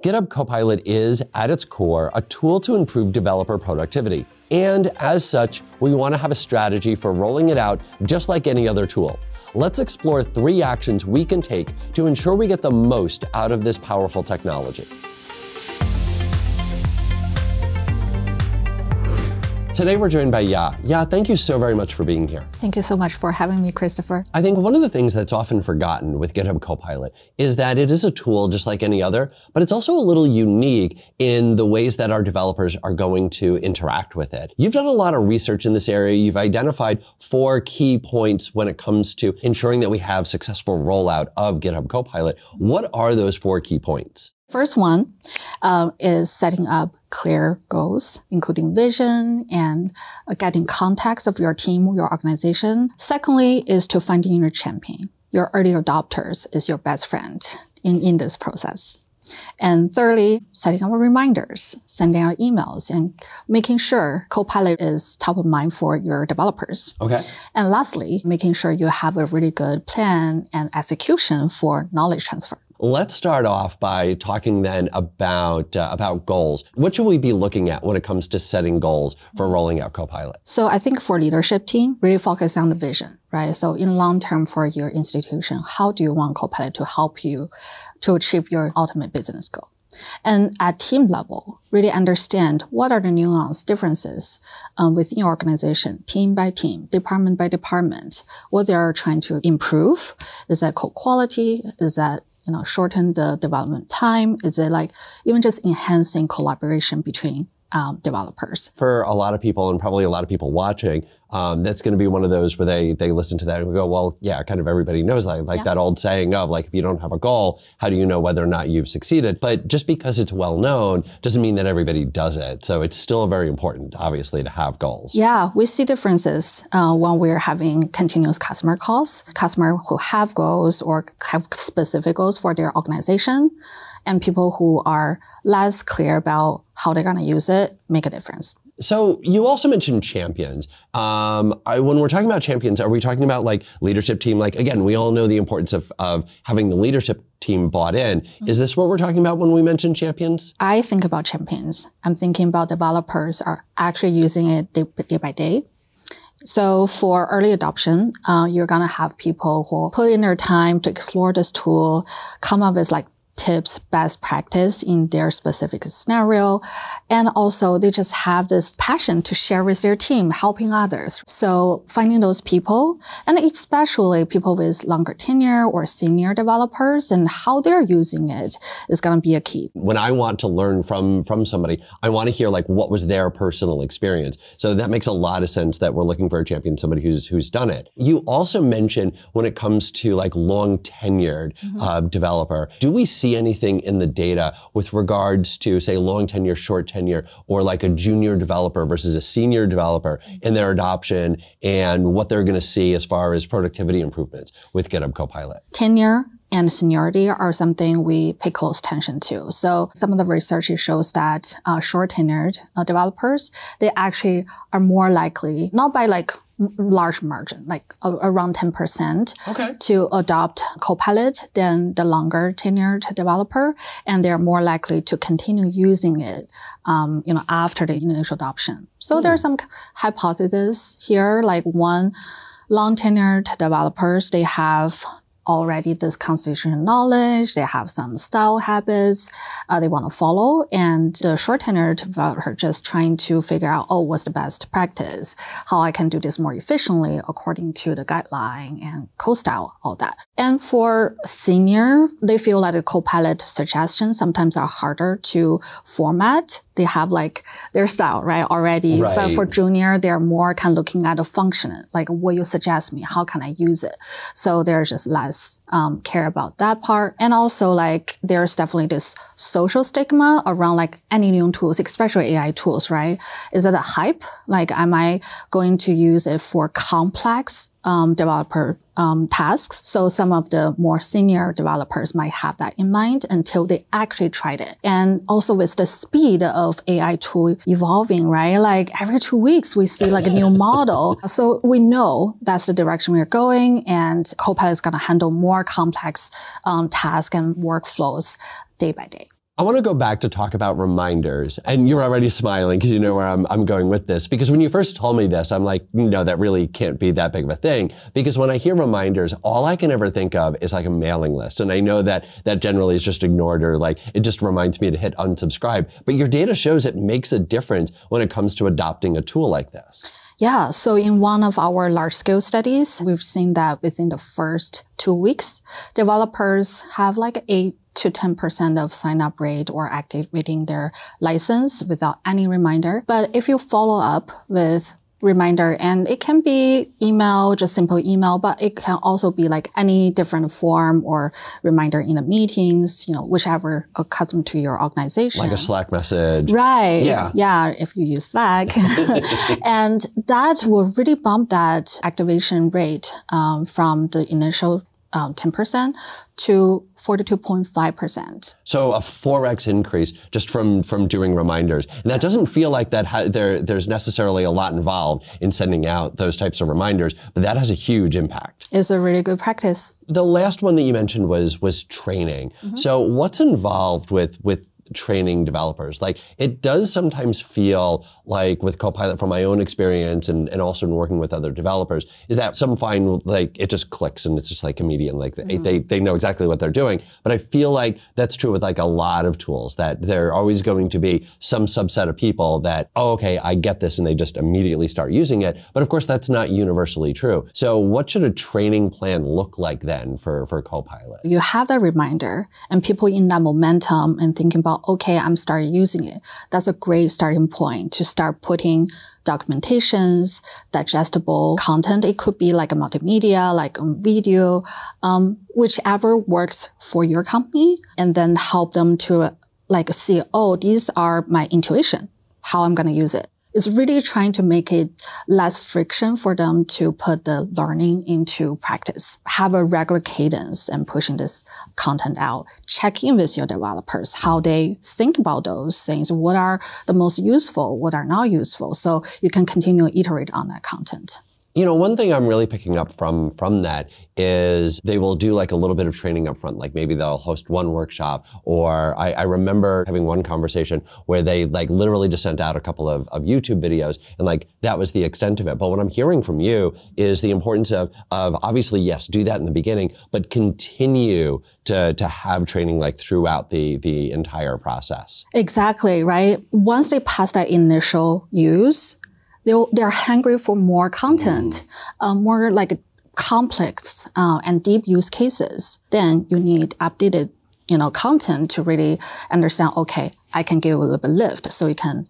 GitHub Copilot is, at its core, a tool to improve developer productivity. And as such, we want to have a strategy for rolling it out just like any other tool. Let's explore 3 actions we can take to ensure we get the most out of this powerful technology. Today we're joined by Ya. Ya, thank you so very much for being here. Thank you so much for having me, Christopher. I think one of the things that's often forgotten with GitHub Copilot is that it is a tool just like any other, but it's also a little unique in the ways that our developers are going to interact with it. You've done a lot of research in this area. You've identified 4 key points when it comes to ensuring that we have successful rollout of GitHub Copilot. What are those 4 key points? First one is setting up clear goals, including vision and getting context of your team, your organization. Secondly is to finding your champion. Your early adopters is your best friend in this process. And thirdly, setting up reminders, sending out emails, and making sure Copilot is top of mind for your developers. Okay. And lastly, making sure you have a really good plan and execution for knowledge transfer. Let's start off by talking then about goals. What should we be looking at when it comes to setting goals for rolling out Copilot? So I think for leadership team, really focus on the vision, right? So in long term for your institution, how do you want Copilot to help you to achieve your ultimate business goal? And at team level, really understand what are the nuanced differences within your organization, team by team, department by department, what they are trying to improve. Is that code quality? Is that shorten the development time? Is it like even just enhancing collaboration between developers? For a lot of people, and probably a lot of people watching, that's going to be one of those where they listen to that and go, well, yeah, kind of everybody knows that. Like that old saying of like, if you don't have a goal, how do you know whether or not you've succeeded? But just because it's well known doesn't mean that everybody does it. So it's still very important, obviously, to have goals. Yeah, we see differences when we're having continuous customer calls, customers who have goals or have specific goals for their organization, and people who are less clear about how they're going to use it make a difference. So you also mentioned champions. When we're talking about champions, are we talking about like leadership team? Like, again, we all know the importance of having the leadership team bought in. Is this what we're talking about when we mention champions? I think about champions. I'm thinking about developers are actually using it day by day. So for early adoption, you're going to have people who put in their time to explore this tool, come up with like tips, best practice in their specific scenario. And also they just have this passion to share with their team, helping others. So finding those people, and especially people with longer tenure or senior developers and how they're using it is going to be a key. When I want to learn from somebody, I want to hear like what was their personal experience. So that makes a lot of sense that we're looking for a champion, somebody who's done it. You also mentioned when it comes to like long tenured developer, do we see anything in the data with regards to, say, long tenure, short tenure, or like a junior developer versus a senior developer in their adoption and what they're going to see as far as productivity improvements with GitHub Copilot? Tenure and seniority are something we pay close attention to. So some of the research shows that short tenured developers, they actually are more likely, not by like large margin, like around 10% to adopt Copilot than the longer tenured developer. And they're more likely to continue using it, after the initial adoption. So there's some hypothesis here, like one, long tenured developers, they have already this constitutional knowledge, they have some style habits they want to follow, and the short tenured developer just trying to figure out, what's the best practice, how I can do this more efficiently according to the guideline and code style, all that. And for senior, they feel like the Copilot suggestions sometimes are harder to format. They have like their style, right, already. Right. But for junior, they're more kind of looking at the function, like what you suggest me, how can I use it? So there's just less care about that part. And also like there's definitely this social stigma around like any new tools, especially AI tools, right? Is it a hype? Like, am I going to use it for complex developer tasks? So some of the more senior developers might have that in mind until they actually tried it. And also with the speed of AI tool evolving, right? Like every 2 weeks we see like a new model. So we know that's the direction we're going, and Copilot is going to handle more complex tasks and workflows day by day. I want to go back to talk about reminders, and you're already smiling because you know where I'm going with this. Because when you first told me this, I'm like, no, that really can't be that big of a thing. Because when I hear reminders, all I can ever think of is like a mailing list. And I know that generally is just ignored, or like, it just reminds me to hit unsubscribe. But your data shows it makes a difference when it comes to adopting a tool like this. Yeah, so in one of our large-scale studies, we've seen that within the first 2 weeks, developers have like 8 to 10% of sign-up rate or activating their license without any reminder. But if you follow up with reminder, and it can be email, just simple email, but it can also be like any different form or reminder in the meetings, you know, whichever accustomed to your organization. Like a Slack message. Right. Yeah. Yeah, if you use Slack. And that will really bump that activation rate from the initial 10% to 42.5%. So a 4x increase just from doing reminders. And that doesn't feel like that there's necessarily a lot involved in sending out those types of reminders, but that has a huge impact. It's a really good practice. The last one that you mentioned was training. So what's involved with training developers? Like, it does sometimes feel like with Copilot, from my own experience and also in working with other developers, is that some find like it just clicks and it's just like immediate, like they know exactly what they're doing. But I feel like that's true with like a lot of tools, that there are always going to be some subset of people that, oh, okay, I get this, and they just immediately start using it. But of course, that's not universally true. So what should a training plan look like then for Copilot? You have that reminder, and people in that momentum and thinking about, okay, I'm starting using it. That's a great starting point to start putting documentations, digestible content. It could be like a multimedia, like a video, whichever works for your company, and then help them to like see, oh, these are my intuition, how I'm going to use it. It's really trying to make it less friction for them to put the learning into practice. Have a regular cadence and pushing this content out. Check in with your developers, how they think about those things. What are the most useful? What are not useful? So you can continue to iterate on that content. You know, one thing I'm really picking up from that is they will do like a little bit of training up front. Like maybe they'll host one workshop, or I remember having one conversation where they like literally just sent out a couple of YouTube videos, and like that was the extent of it. But what I'm hearing from you is the importance of obviously, yes, do that in the beginning, but continue to have training like throughout the entire process. Exactly, right? Once they pass that initial use, they're hungry for more content, more like complex and deep use cases. Then you need updated, content to really understand, okay, I can give a little bit lift, so you can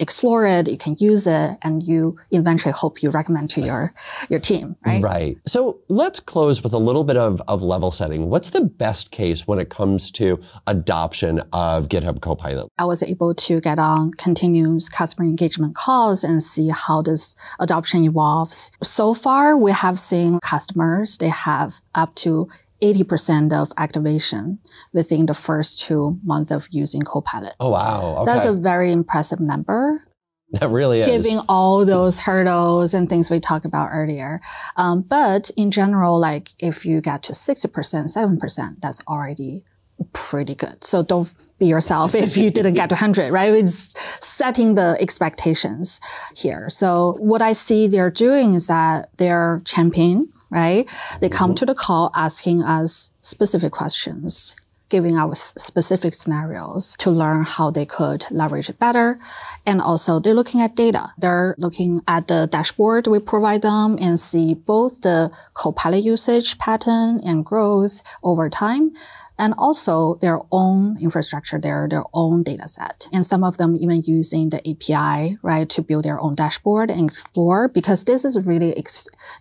explore it, you can use it, and you eventually hope you recommend to your team, right? Right. So let's close with a little bit of level setting. What's the best case when it comes to adoption of GitHub Copilot? I was able to get on continuous customer engagement calls and see how this adoption evolves. So far, we have seen customers, they have up to 80% of activation within the first 2 months of using Copilot. Oh, wow. Okay. That's a very impressive number. That really is. Given all those hurdles and things we talked about earlier. But in general, like if you get to 60%, 7%, that's already pretty good. So don't be yourself if you didn't get to 100, right? It's setting the expectations here. So what I see they're doing is that they're championing, right? They come to the call asking us specific questions, giving us specific scenarios to learn how they could leverage it better. And also they're looking at data. They're looking at the dashboard we provide them and see both the Copilot usage pattern and growth over time, and also their own infrastructure, their own data set. And some of them even using the API, right, to build their own dashboard and explore, because this is really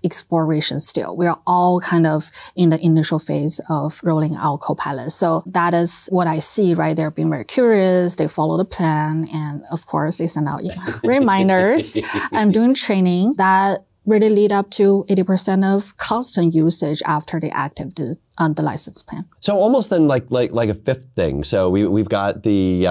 exploration still. We are all kind of in the initial phase of rolling out Copilot. So that is what I see, right? They're being very curious, they follow the plan, and of course they send out reminders and doing training that really lead up to 80% of constant usage after they activate the license plan. So almost then like a fifth thing. So we've got the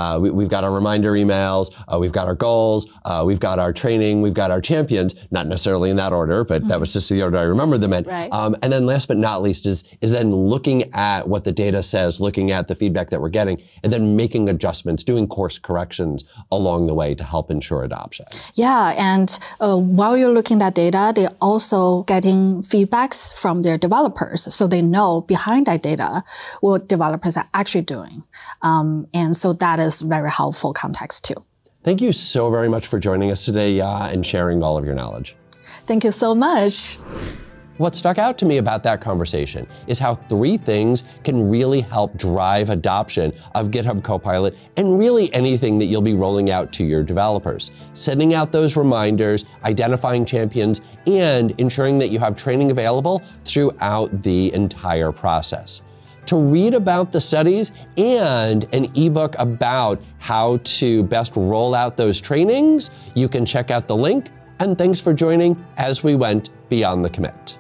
we've got our reminder emails, we've got our goals, we've got our training, we've got our champions, not necessarily in that order, but that was just the order I remember them in. Right. And then last but not least is then looking at what the data says, looking at the feedback that we're getting, and then making adjustments, doing course corrections along the way to help ensure adoption. Yeah, and while you're looking at data, they're also getting feedbacks from their developers, so they know behind that data what developers are actually doing. And so that is very helpful context too. Thank you so very much for joining us today, Ya, and sharing all of your knowledge. Thank you so much. What stuck out to me about that conversation is how 3 things can really help drive adoption of GitHub Copilot and really anything that you'll be rolling out to your developers. Sending out those reminders, identifying champions, and ensuring that you have training available throughout the entire process. To read about the studies and an ebook about how to best roll out those trainings, you can check out the link. And thanks for joining as we went beyond the commit.